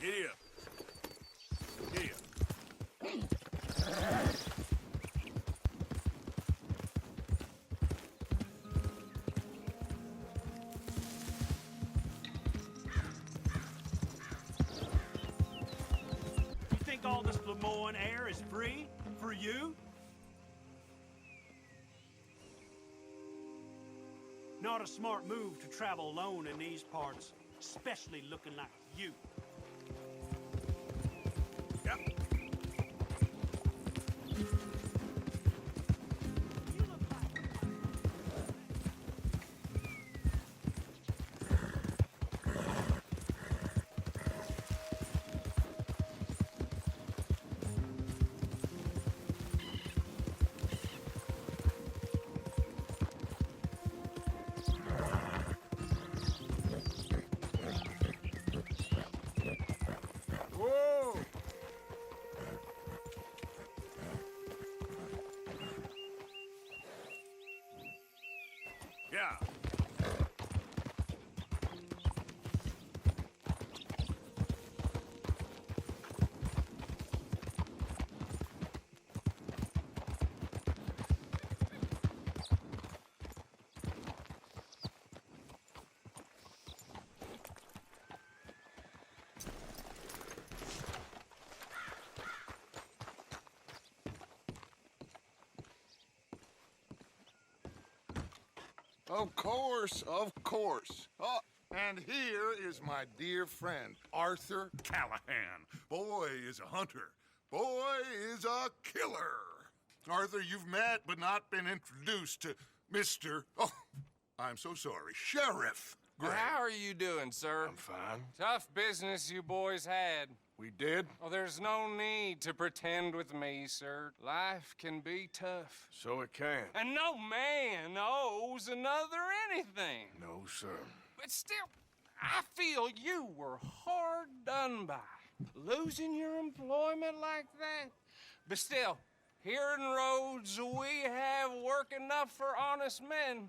Giddy up. Giddy up. You think all this Lemoyne air is free for you? Not a smart move to travel alone in these parts, especially looking like you. Yep. Whoa! Yeah. Of course, of course. Oh, and here is my dear friend, Arthur Callahan. Boy is a hunter. Boy is a killer. Arthur, you've met but not been introduced to Mr. Oh, I'm so sorry. Sheriff Gray. How are you doing, sir? I'm fine. Tough business you boys had. We did? Oh, there's no need to pretend with me, sir. Life can be tough. So it can. And no man owes another anything. No, sir. But still, I feel you were hard done by. Losing your employment like that. But still, here in Rhodes, we have work enough for honest men.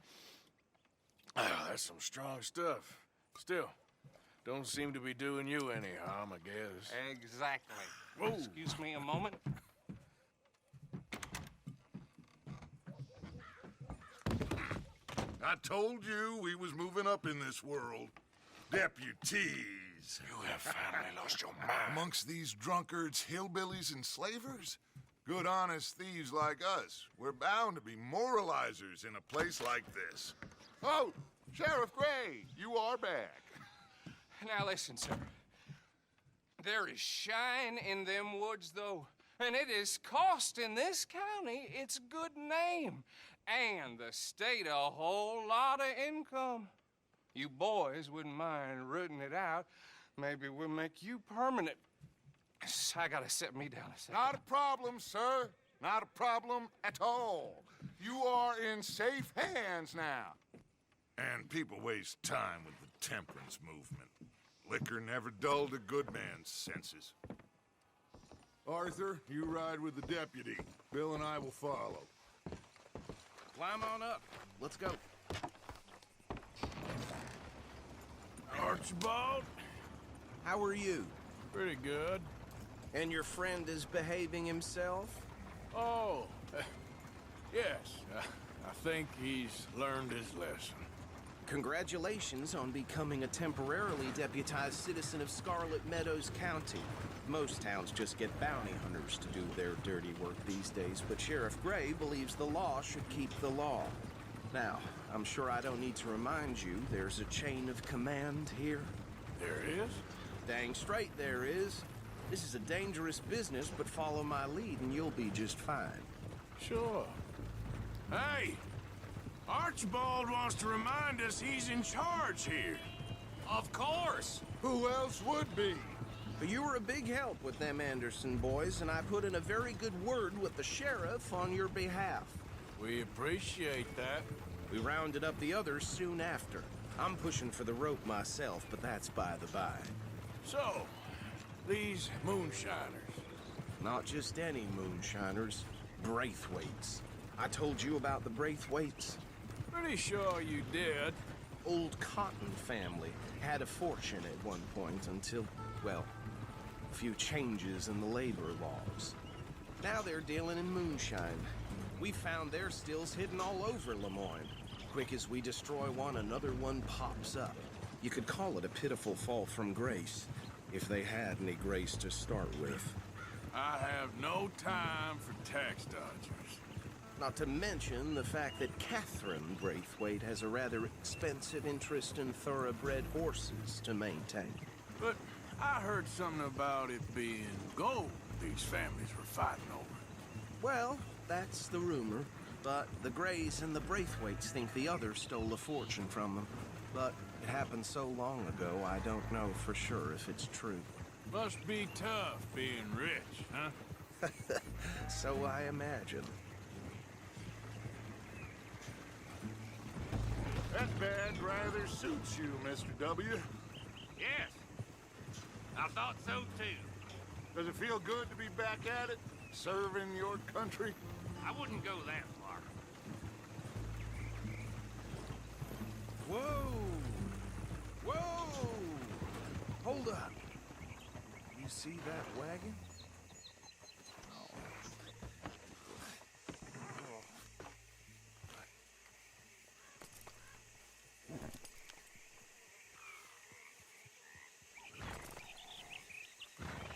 Ah, that's some strong stuff. Still, don't seem to be doing you any harm, I guess. Exactly. Whoa. Excuse me a moment. I told you we was moving up in this world. Deputies. You have finally lost your mind. Amongst these drunkards, hillbillies, and slavers? Good, honest thieves like us. We're bound to be moralizers in a place like this. Oh, Sheriff Gray, you are back. Now listen, sir. There is shine in them woods, though, and it is costing this county its good name and the state a whole lot of income. You boys wouldn't mind rooting it out. Maybe we'll make you permanent. I gotta set me down a second. Not a problem, sir. Not a problem at all. You are in safe hands now. And people waste time with the temperance movement. Liquor never dulled a good man's senses. Arthur, you ride with the deputy. Bill and I will follow. Climb on up. Let's go. Archibald, How are you? pretty good. And your friend is behaving himself? Oh, yes. I think he's learned his lesson. Congratulations on becoming a temporarily deputized citizen of Scarlet Meadows County. Most towns just get bounty hunters to do their dirty work these days, but Sheriff Gray believes the law should keep the law. Now, I'm sure I don't need to remind you there's a chain of command here. There is? Dang straight there is. This is a dangerous business, but follow my lead and you'll be just fine. Sure. Hey! Archibald wants to remind us he's in charge here. Of course. Who else would be? But you were a big help with them Anderson boys, and I put in a very good word with the sheriff on your behalf. We appreciate that. We rounded up the others soon after. I'm pushing for the rope myself, but that's by the by. So, these moonshiners. Not just any moonshiners, Braithwaites. I told you about the Braithwaites. Pretty sure you did. Old Cotton family had a fortune at one point until, well, A few changes in the labor laws. Now they're dealing in moonshine. We found their stills hidden all over Lemoyne. Quick as we destroy one, another one pops up. You could call it a pitiful fall from grace, if they had any grace to start with. I have no time for tax dodgers. Not to mention the fact that Catherine Braithwaite has a rather expensive interest in thoroughbred horses to maintain. But I heard something about it being gold these families were fighting over. Well, that's the rumor. But the Greys and the Braithwaites think the others stole a fortune from them. But it happened so long ago, I don't know for sure if it's true. Must be tough being rich, huh? So I imagine. That badge rather suits you, Mr. W. Yes, I thought so too. Does it feel good to be back at it, serving your country? I wouldn't go that far. Whoa! Whoa! Hold up. You see that wagon?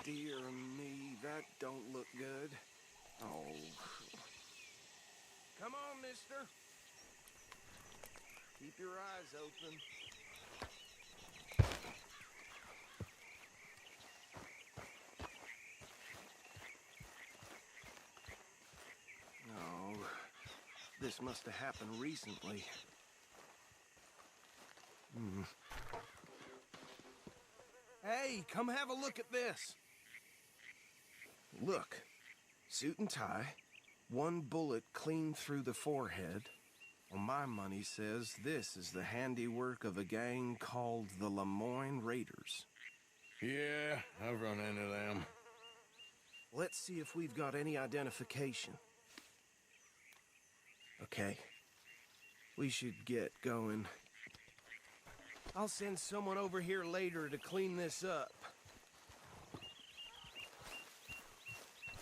Dear me, that don't look good. Oh. Come on, mister. Keep your eyes open. No. This must have happened recently. Hey, come have a look at this. Look. Suit and tie. One bullet clean through the forehead. Well, my money says this is the handiwork of a gang called the Lemoyne Raiders. Yeah, I've run into them. Let's see if we've got any identification. Okay. We should get going. I'll send someone over here later to clean this up.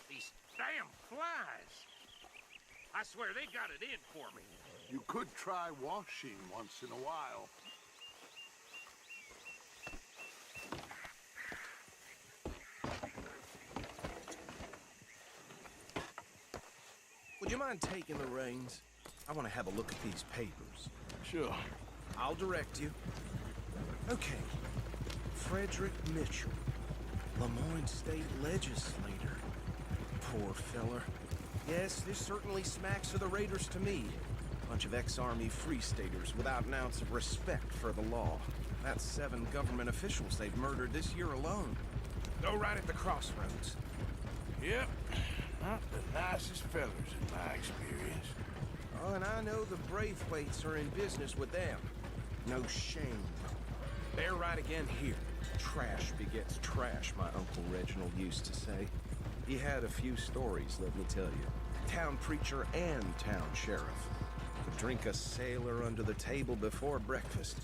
These damn flies. I swear they got it in for me. You could try washing once in a while. Would you mind taking the reins? I want to have a look at these papers. Sure. I'll direct you. Okay. Frederick Mitchell, Lemoyne State Legislator. Poor feller. Yes, this certainly smacks of the Raiders to me. Bunch of ex-Army Free Staters without an ounce of respect for the law. That's 7 government officials they've murdered this year alone. Go right at the crossroads. Yep. Not the nicest fellers in my experience. Oh, and I know the Braithwaites are in business with them. No shame. They're right again here. Trash begets trash, my Uncle Reginald used to say. He had a few stories, let me tell you. Town preacher and town sheriff. Could drink a sailor under the table before breakfast.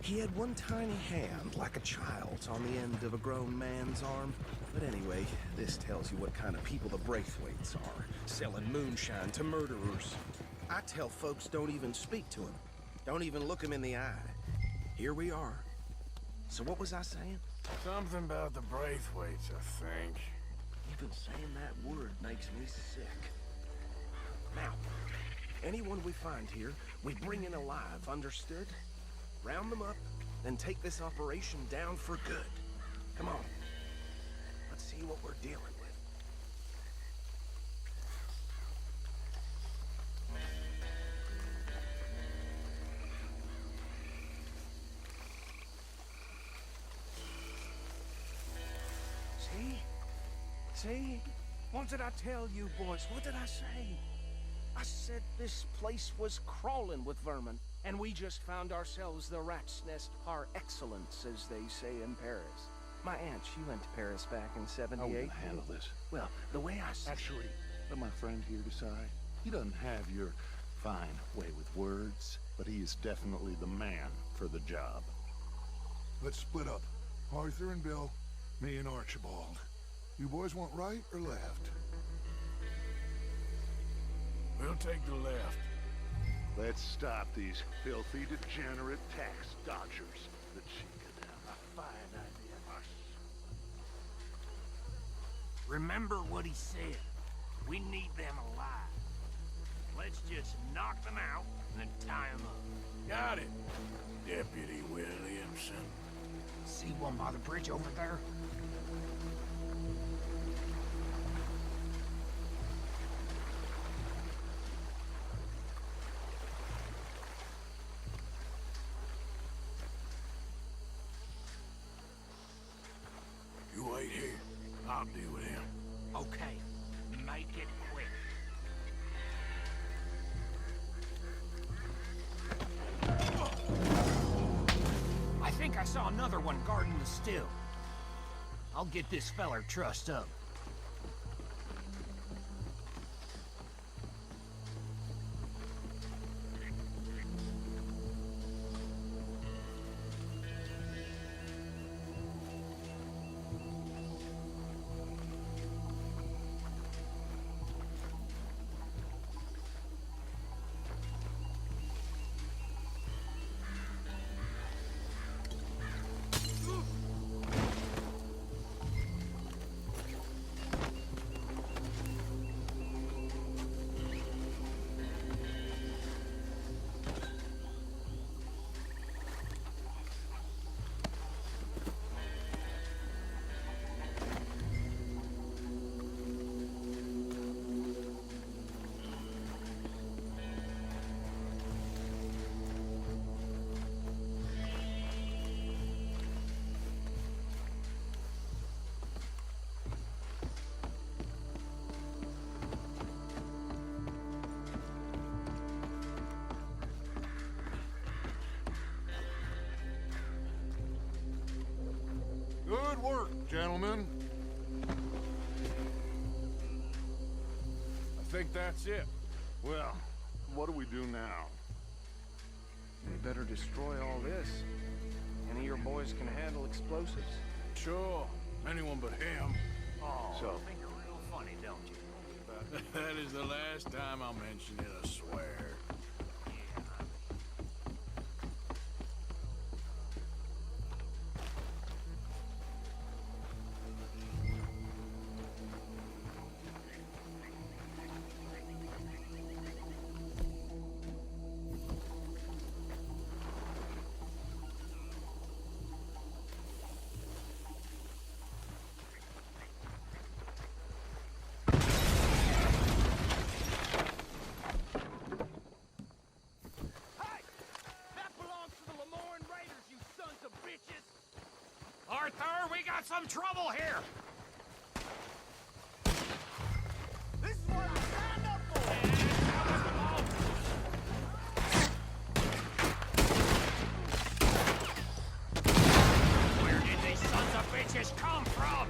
He had one tiny hand, like a child's, on the end of a grown man's arm. But anyway, this tells you what kind of people the Braithwaites are. Selling moonshine to murderers. I tell folks don't even speak to him. Don't even look him in the eye. Here we are. So what was I saying? Something about the Braithwaites, I think. Even saying that word makes me sick. Now, anyone we find here, we bring in alive, understood? Round them up, then take this operation down for good. Come on. Let's see what we're dealing with. See? What did I tell you, boys? What did I say? I said this place was crawling with vermin, and we just found ourselves the rat's nest par excellence, as they say in Paris. My aunt, she went to Paris back in '78. How are we gonna handle this? Well, the way I see Actually, let my friend here decide. He doesn't have your fine way with words, but he is definitely the man for the job. Let's split up. Arthur and Bill, me and Archibald. You boys want right or left? We'll take the left. Let's stop these filthy, degenerate tax dodgers. The cheek of them. A fine idea. Remember what he said. We need them alive. Let's just knock them out and then tie them up. Got it, Deputy Williamson. See one by the bridge over there? You wait here. I'll deal with him. Okay, make it quick. I think I saw another one guarding the still. I'll get this feller trussed up. Good work, gentlemen. I think that's it. Well, what do we do now? We better destroy all this. Any of your boys can handle explosives? Sure. Anyone but him. Oh, So- you think you're real funny, don't you? That is the last time I'll mention it, I swear. Arthur, we got some trouble here! This is what I signed up for! Where did these sons of bitches come from?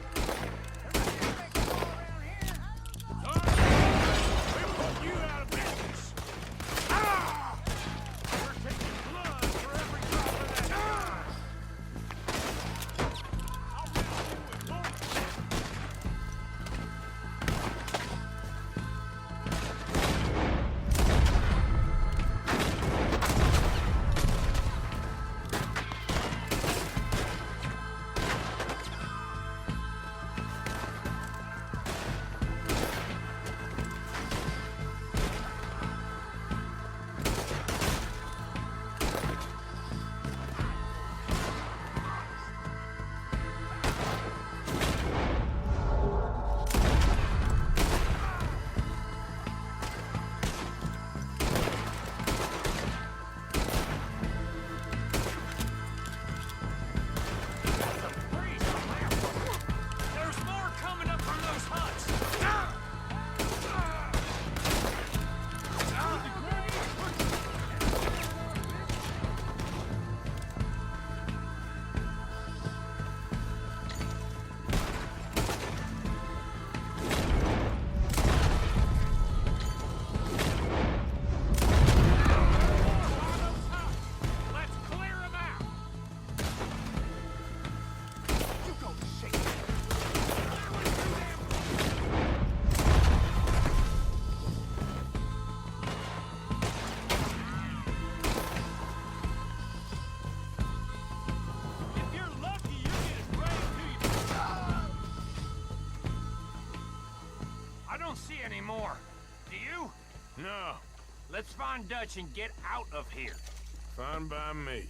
We put you out of business. Ah! We're taking blood for every drop of that. anymore. Do you? No, Let's find Dutch and get out of here. fine by me.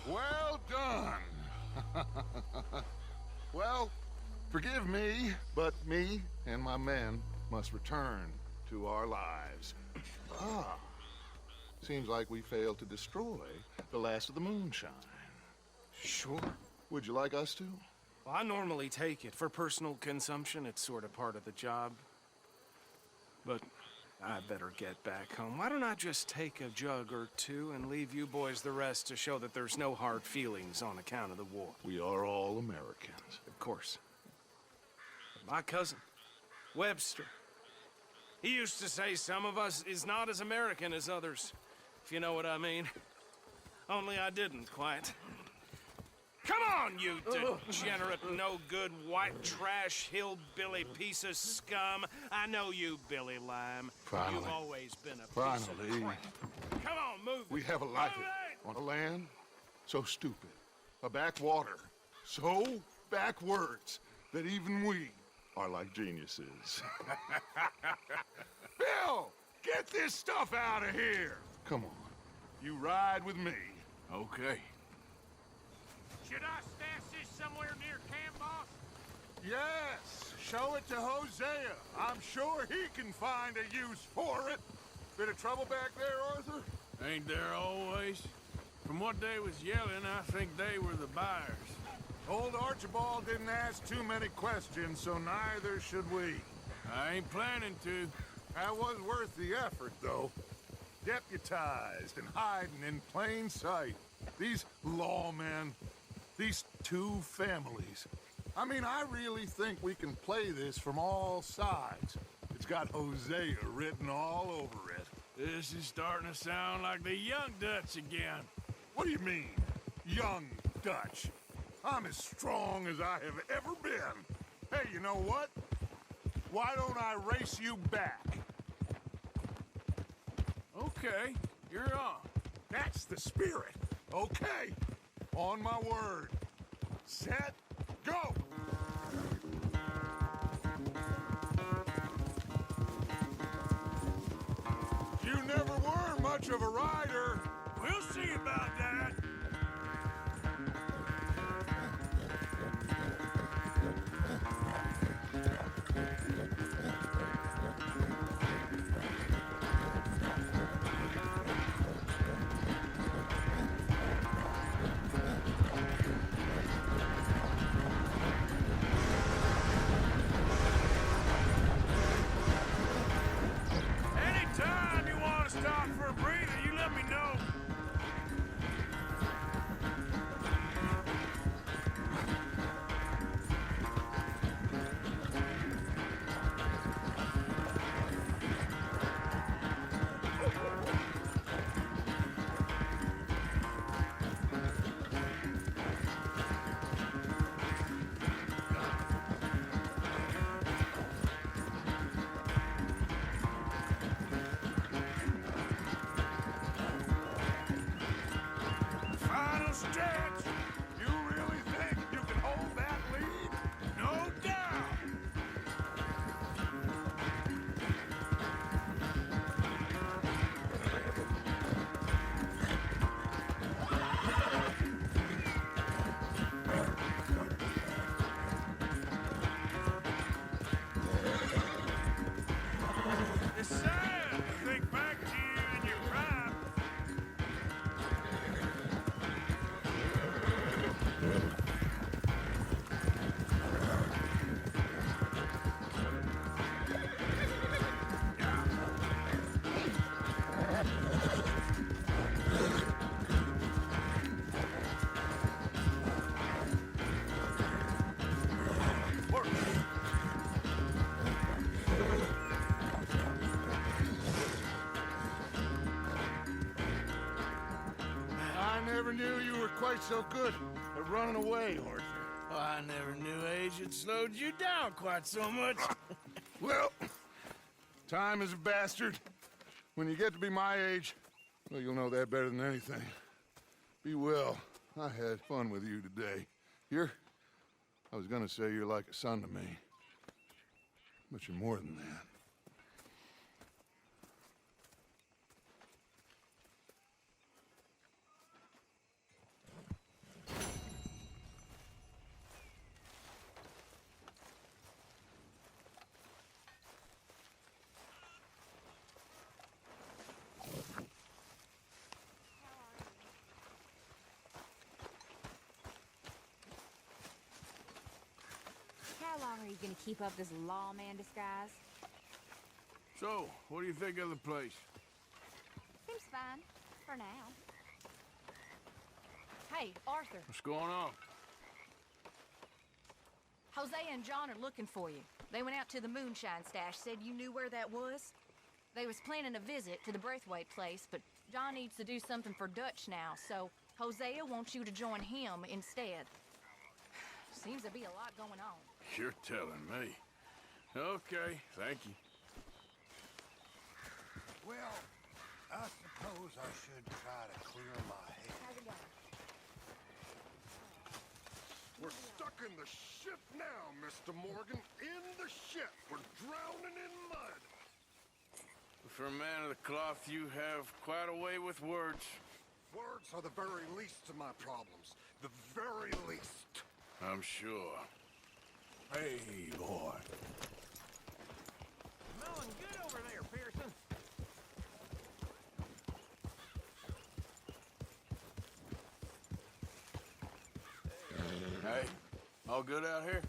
Well done. Well, forgive me, but me and my men must return to our lives. Ah, seems like we failed to destroy the last of the moonshine. Sure. Would you like us to? Well, I normally take it. For personal consumption, it's sort of part of the job. But I better get back home. Why don't I just take a jug or two and leave you boys the rest to show that there's no hard feelings on account of the war? We are all Americans. Of course. My cousin, Webster, he used to say some of us is not as American as others, if you know what I mean. Only I didn't quite. Come on, you degenerate, no-good, white trash, hillbilly piece of scum. I know you, Billy Lime. Finally. You've always been a piece Finally. of crap. Come on, move We it. have a life Move it! on a land so stupid, a backwater so backwards that even we are like geniuses. Bill, get this stuff out of here. Come on, you ride with me. Okay. Should I stash this somewhere near camp, boss? Yes, show it to Hosea. I'm sure he can find a use for it. Bit of trouble back there, Arthur? Ain't there always? From what they was yelling, I think they were the buyers. Old Archibald didn't ask too many questions, so neither should we. I ain't planning to. That was worth the effort, though. Deputized and hiding in plain sight. These lawmen, these two families. I mean, I really think we can play this from all sides. It's got Hosea written all over it. This is starting to sound like the young Dutch again. What do you mean, young Dutch? I'm as strong as I have ever been. Hey, you know what? Why don't I race you back? Okay, you're on. That's the spirit. Okay, on my word. Set, go! You never were much of a rider. We'll see about that. Anytime you want to stop for a breather, you let me know. Final stretch. You really think you can hold that lead? No doubt. It's sad to think back to you in your prime. never knew you were quite so good at running away, Arthur. Oh, I never knew age had slowed you down quite so much. Well, time is a bastard. When you get to be my age, well, you'll know that better than anything. Be well. I had fun with you today. I was gonna say you're like a son to me. But you're more than that. How long are you gonna keep up this lawman disguise? So, what do you think of the place? Seems fine, for now. Hey, Arthur, What's going on? Hosea and John are looking for you. They went out to the moonshine stash, said you knew where that was. They was planning a visit to the Braithwaite place, but John needs to do something for Dutch now, so Hosea wants you to join him instead. Seems to be a lot going on. You're telling me. Okay, thank you. Well, I suppose I should try to clear my head. How's it going? We're stuck in the ship now, Mr. Morgan. In the ship. We're drowning in mud. For a man of the cloth, you have quite a way with words. Words are the very least of my problems. The very least. I'm sure. Hey, boy. Smelling good over there, Pearson. Hey, all good out here?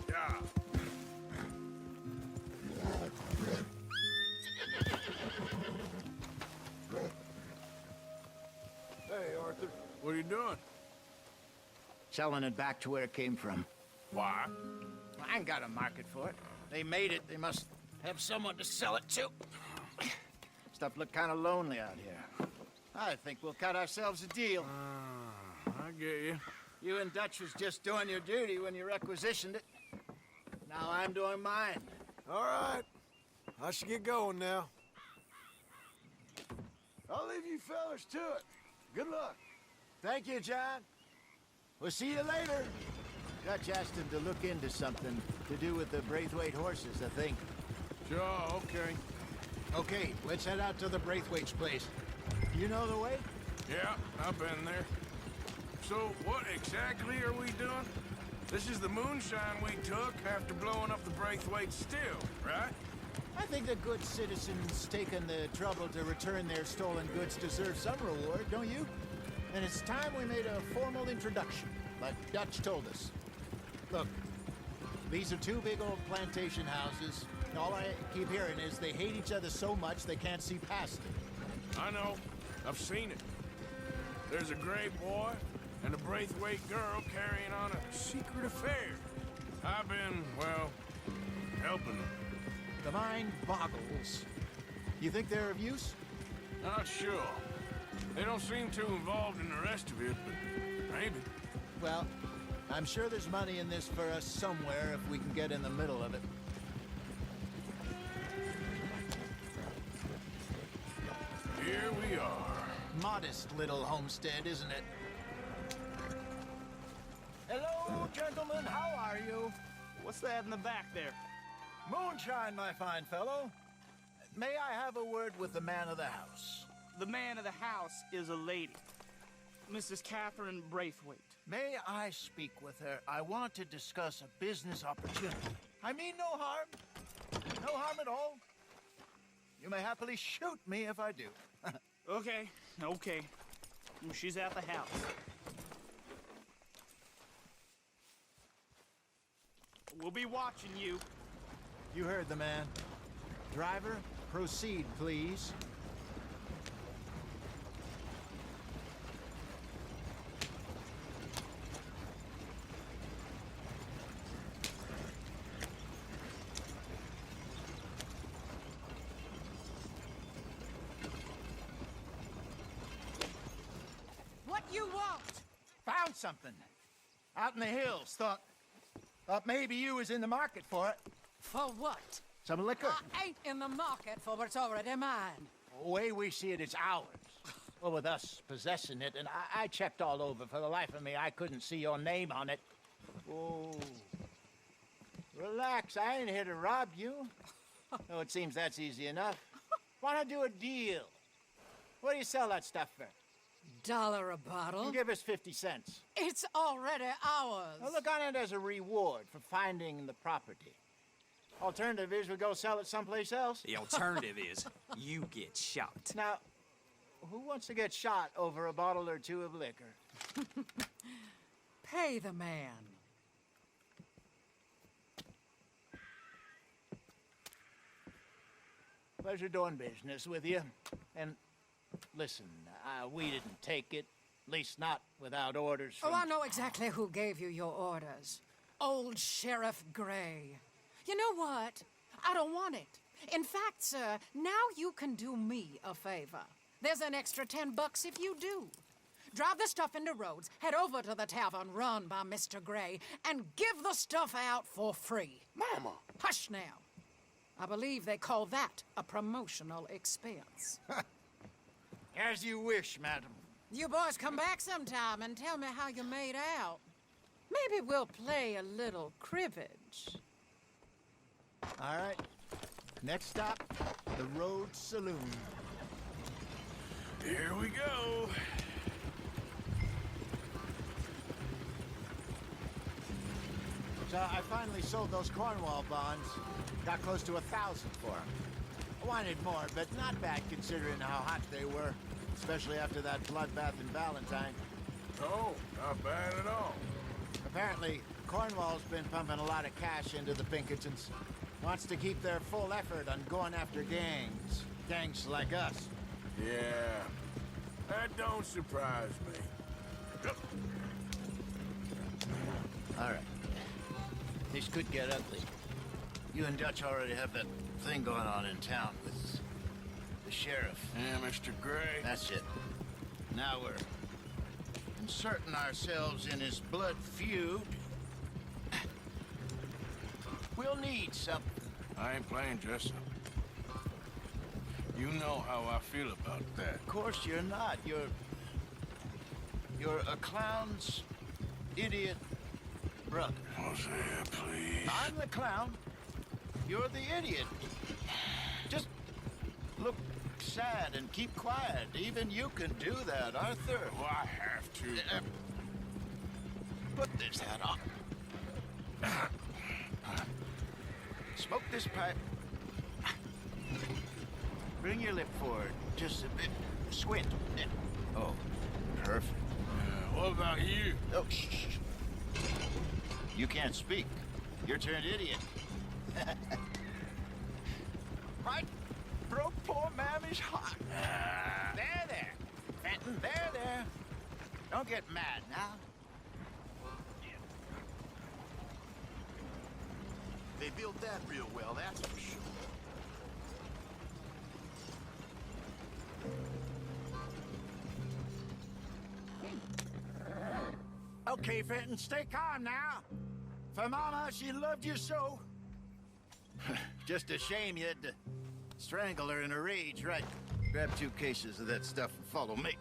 Yeah. Hey, Arthur. What are you doing? Selling it back to where it came from. Why? I ain't got a market for it. They made it. They must have someone to sell it to. Stuff look kind of lonely out here. I think we'll cut ourselves a deal. I get you. You and Dutch was just doing your duty when you requisitioned it. Now I'm doing mine. All right. I should get going now. I'll leave you fellas to it. Good luck. Thank you, John. We'll see you later. Dutch asked him to look into something to do with the Braithwaite horses, I think. Sure, okay. Okay, let's head out to the Braithwaite's place. You know the way? Yeah, I've been there. So, what exactly are we doing? This is the moonshine we took after blowing up the Braithwaite still, right? I think the good citizens taking the trouble to return their stolen goods deserve some reward, don't you? And it's time we made a formal introduction, like Dutch told us. Look, these are two big old plantation houses. All I keep hearing is they hate each other so much they can't see past it. I know. I've seen it. There's a gray boy and a Braithwaite girl carrying on a secret affair. I've been, well, helping them. The mind boggles. You think they're of use? Not sure. They don't seem too involved in the rest of it, but maybe. Well, I'm sure there's money in this for us somewhere if we can get in the middle of it. Here we are. Modest little homestead, isn't it? Hello, gentlemen. How are you? What's that in the back there? Moonshine, my fine fellow. May I have a word with the man of the house? The man of the house is a lady, Mrs. Catherine Braithwaite. May I speak with her? I want to discuss a business opportunity. I mean no harm. No harm at all. You may happily shoot me if I do. Okay. She's at the house. We'll be watching you. You heard the man. Driver, proceed, please. you want? Found something. Out in the hills. Thought maybe you was in the market for it. For what? Some liquor. I ain't in the market for what's already mine. The way we see it, it's ours. Well, with us possessing it, and I checked all over. For the life of me, I couldn't see your name on it. Oh. Relax, I ain't here to rob you. Oh, it seems that's easy enough. Why not do a deal? What do you sell that stuff for? $1 a bottle? You give us 50 cents. It's already ours. Well, look on it as a reward for finding the property. Alternative is we go sell it someplace else. The alternative is you get shot. Now, who wants to get shot over a bottle or two of liquor? Pay the man. Pleasure doing business with you. And listen, we didn't take it. At least not without orders from... Oh, I know exactly who gave you your orders. Old Sheriff Gray. You know what? I don't want it. In fact, sir, now you can do me a favor. There's an extra $10 if you do. Drive the stuff into Rhodes, head over to the tavern run by Mr. Gray, and give the stuff out for free. Mama! Hush now. I believe they call that a promotional expense. As you wish, madam. You boys come back sometime and tell me how you made out. Maybe we'll play a little cribbage. All right. Next stop, the Rhodes Saloon. Here we go. So I finally sold those Cornwall bonds. Got close to 1,000 for them. I wanted more, but not bad considering how hot they were. Especially after that bloodbath in Valentine. Oh, not bad at all. Apparently, Cornwall's been pumping a lot of cash into the Pinkertons. Wants to keep their full effort on going after gangs. Gangs like us. Yeah, that don't surprise me. All right. This could get ugly. You and Dutch already have that thing going on in town with the sheriff. Yeah, Mr. Gray. That's it. Now we're inserting ourselves in his blood feud. We'll need something. I ain't playing dress up. You know how I feel about that. Of course you're not. You're a clown's idiot brother. Hosea, please. I'm the clown. You're the idiot. Just look sad and keep quiet. Even you can do that, Arthur. Oh, I have to. Put this hat on. Smoke this pipe. Bring your lip forward just a bit. Squint. Oh, perfect. What about you? Oh, shh. You can't speak. You're turned idiot. Right? Broke poor Mammy's heart. There. Fenton, there. Don't get mad now. They built that real well, that's for sure. Okay, Fenton, stay calm now. For Mama, she loved you so. Just a shame you had to strangle her in a rage, right? Grab 2 cases of that stuff and follow me.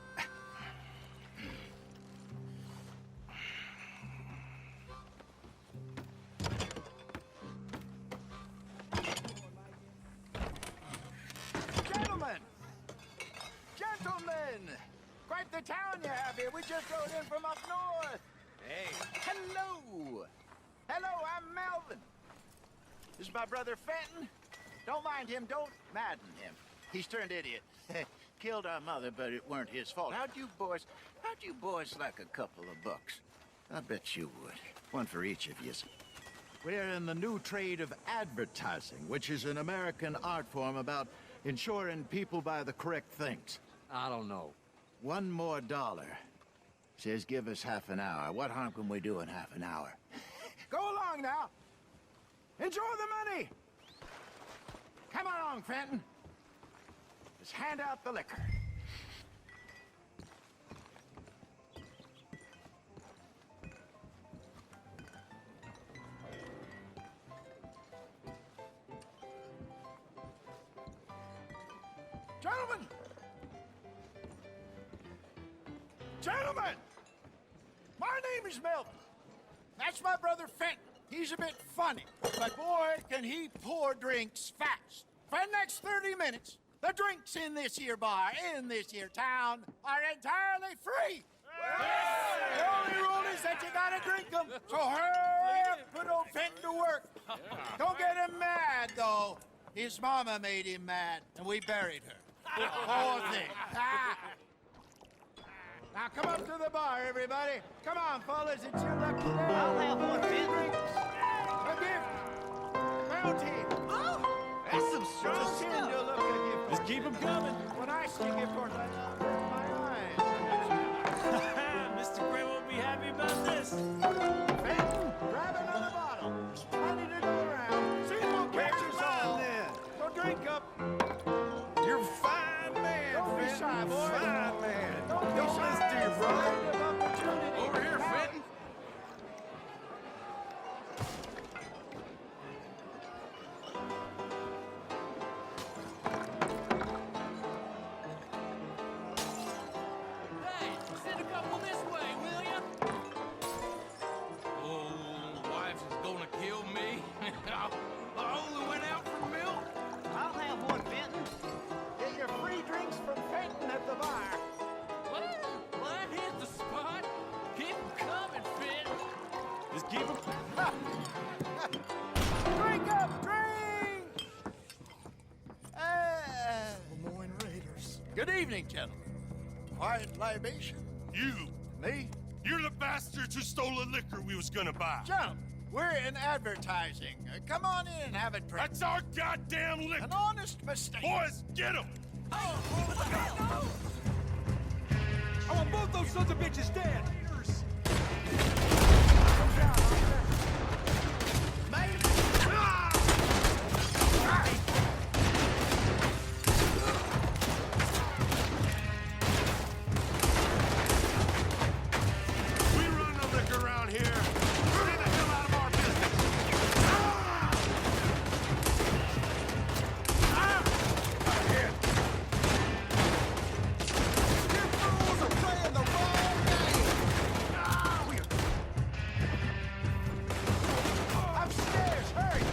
Gentlemen! Quite the town you have here. We just rode in from up north. Hey. Hello. I'm Melvin. This is my brother Fenton. Don't mind him. Don't madden him. He's turned idiot. Killed our mother, but it weren't his fault. How'd you boys like a couple of bucks? I bet you would. One for each of you. We're in the new trade of advertising, which is an American art form about ensuring people buy the correct things. I don't know. $1 more. Says give us half an hour. What harm can we do in half an hour? Go along now. Enjoy the money. Come along, Fenton. Just hand out the liquor. Gentlemen! My name is Melvin. That's my brother Fenton. He's a bit funny, but boy, can he pour drinks fast. For the next 30 minutes, the drinks in this here bar, in this here town, are entirely free. The only rule is that you gotta drink them. So hurry up, put old Fenton to work. Don't get him mad, though. His mama made him mad, and we buried her. Poor thing. Now come up to the bar, everybody. Come on, fellas, it's your lucky day. I'll have one, Fenton. A gift. Bounty. Oh, that's some strong Just stuff. send you a look at gift. Just keep 'em coming. When I see gift horse, I close my eyes. Mr. Gray won't be happy about this. Fenton, grab another bottle. There's plenty to go around. See who catches all. So drink up. You're a fine man, Don't be Fenton. shy, boy. Fine man. Don't listen to your brother. Over here, Fenton. Hey, send a couple this way, will ya? Oh, wife is gonna kill me. I only went out for milk. I'll have one, Fenton. Get your free drinks from Fenton at the bar. Well, that hit the spot. Keep 'em coming, Fenton. Just keep 'em. Drink up, drink! Lemoyne Raiders. Good evening, gentlemen. Quiet libation. You! Me? You're the bastards who stole the liquor we was gonna buy! Gentlemen, we're in advertising. Come on in and have it drink. That's our goddamn liquor! An honest mistake. Boys, get him! Oh, what the hell? No! I want both those sons of bitches dead! We run the liquor around here! Stay the hell out of our business! Ahead! You fools are playing the wrong game! Upstairs, hurry!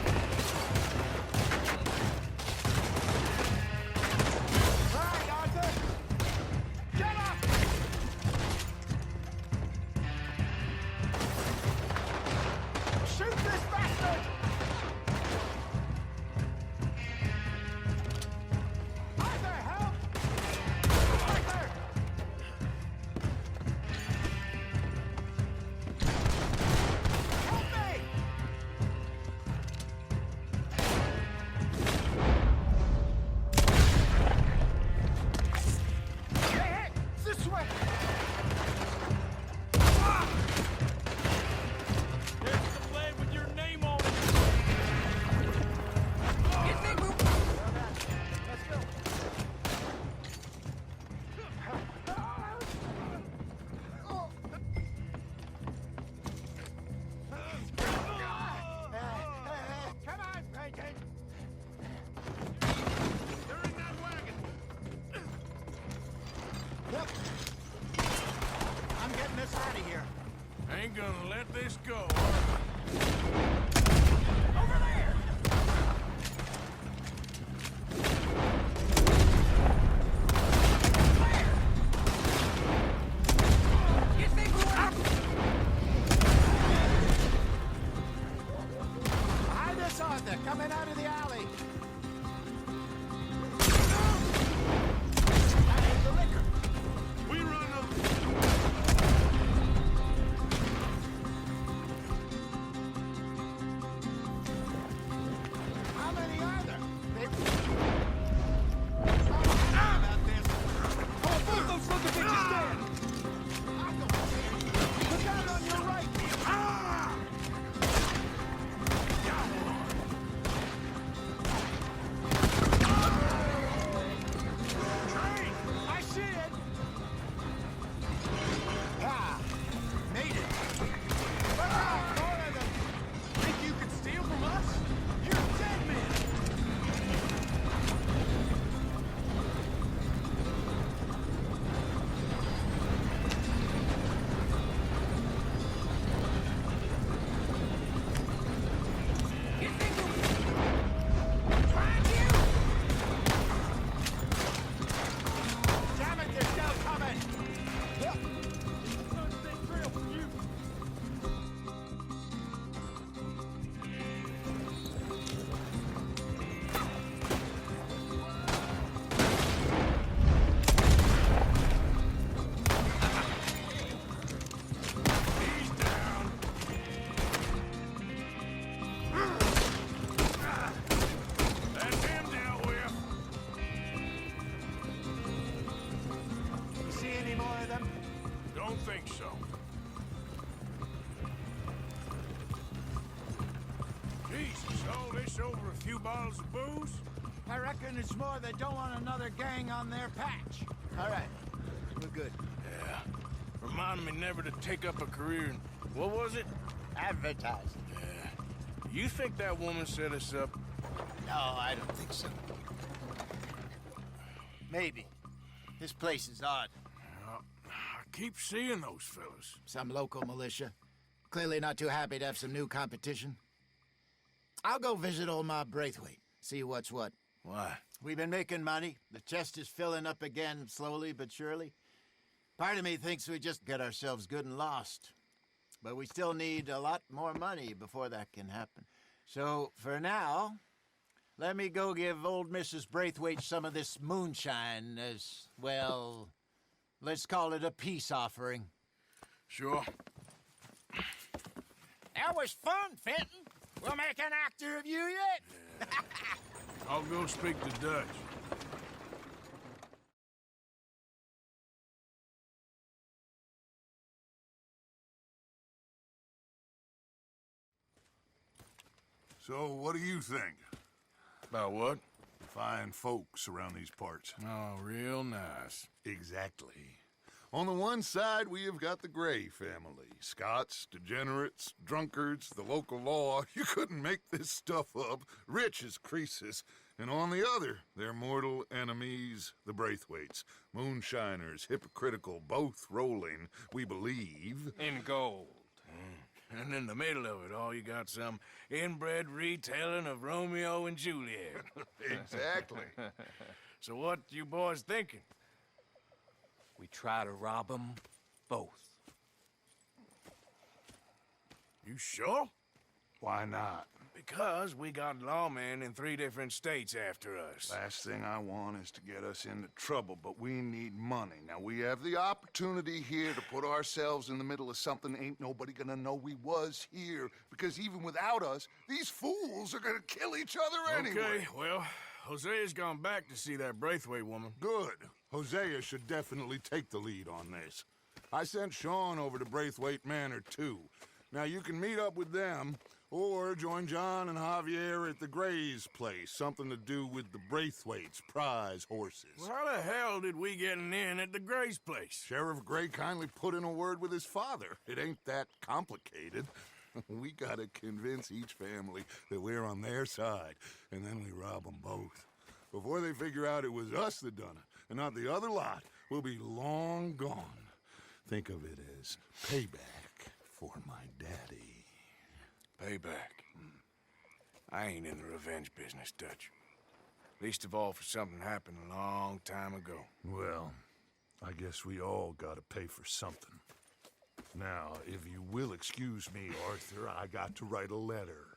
Right, Arthur! Get up! Shoot this bastard! Arthur, help! Arthur! Help me! Hey, this way! There's the flag with your name on it. Let's go. Come on, Bacon. They're in that wagon. Yep. I'm getting us out of here. Ain't gonna let this go. Over there! Behind us, Arthur, coming out of the alley. That is the liquor. We run them! any more of them? Don't think so. Jesus, all this over a few bottles of booze? I reckon it's more they don't want another gang on their patch. All right, we're good. Yeah. Remind me never to take up a career in... What was it? Advertising. Yeah. You think that woman set us up? No, I don't think so. Maybe. This place is odd. I keep seeing those fellas. Some local militia. Clearly not too happy to have some new competition. I'll go visit old Ma Braithwaite, see what's what. Why? We've been making money. The chest is filling up again, slowly but surely. Part of me thinks we just get ourselves good and lost. But we still need a lot more money before that can happen. So, for now, let me go give old Mrs. Braithwaite some of this moonshine as, well, let's call it a peace offering. Sure. That was fun, Fenton. We'll make an actor of you yet. I'll go speak to Dutch. So, what do you think? About what? Fine folks around these parts. Oh, real nice. Exactly. On the one side, we have got the Gray family. Scots, degenerates, drunkards, the local law. You couldn't make this stuff up. Rich as Croesus. And on the other, their mortal enemies, the Braithwaites. Moonshiners, hypocritical, both rolling, we believe. In gold. And in the middle of it all, you got some inbred retelling of Romeo and Juliet. Exactly. So what you boys thinking? We try to rob them both. You sure? Why not? Because we got lawmen in 3 different states after us. Last thing I want is to get us into trouble, but we need money. Now, we have the opportunity here to put ourselves in the middle of something ain't nobody gonna know we was here, because even without us, these fools are gonna kill each other anyway. Okay, well, Hosea's gone back to see that Braithwaite woman. Good. Hosea should definitely take the lead on this. I sent Sean over to Braithwaite Manor, too. Now, you can meet up with them, or join John and Javier at the Gray's place. Something to do with the Braithwaite's prize horses. Well, how the hell did we get in at the Gray's place? Sheriff Gray kindly put in a word with his father. It ain't that complicated. We gotta convince each family that we're on their side, and then we rob them both. Before they figure out it was us that done it, and not the other lot, we'll be long gone. Think of it as payback for my daddy. Payback. I ain't in the revenge business, Dutch. Least of all for something happened a long time ago. Well, I guess we all gotta pay for something. Now, if you will excuse me, Arthur, I got to write a letter.